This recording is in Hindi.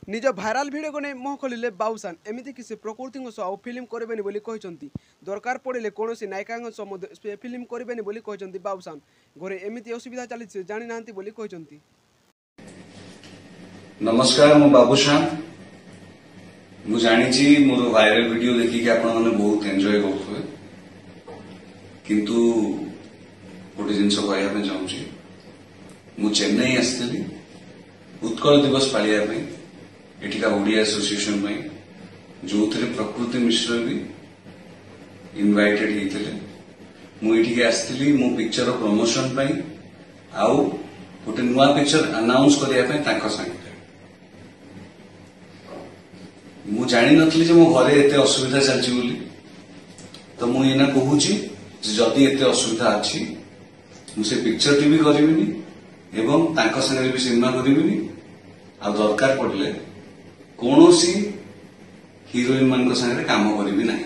निज भाइराल भिडियो को नहीं मुह खोलिले बाबूसान एमती कि से प्रकृति सह फिल्म करेंगे बोली कहते दरकार पड़े कौन नायिका सह फिल्म करेंगे बोली कहते बाबूसान घरे एमती असुविधा चली जानी ना बोली कहते। नमस्कार मु बाबूशान मु जानी मोर वायरल वीडियो देखिक आपण माने बहुत एंजॉय करथुए किंतु गोटे जिनस कहया चाहूँगी मु चेन्नई आसली उत्कल दिवस पालिया एठिका ओडिया एसोसिएशन जो थे प्रकृति मिश्र भी इनवाइटेड होते मुझे आसती मो पिक्चर प्रमोशन आउ गोटे नुआ पिक्चर अनाउंस करने संगे मु जानी नथली मो घरे एते असुविधा चलची बोली तो मु एना कहूची जदि एते असुविधा अच्छी मुझे पिक्चर टी भी करिविनी एवं तांको संगे भी सिनेमा करिविनी आ दरकार पड़ले कौन सी हिरोइन मान संगे काम करी नहीं।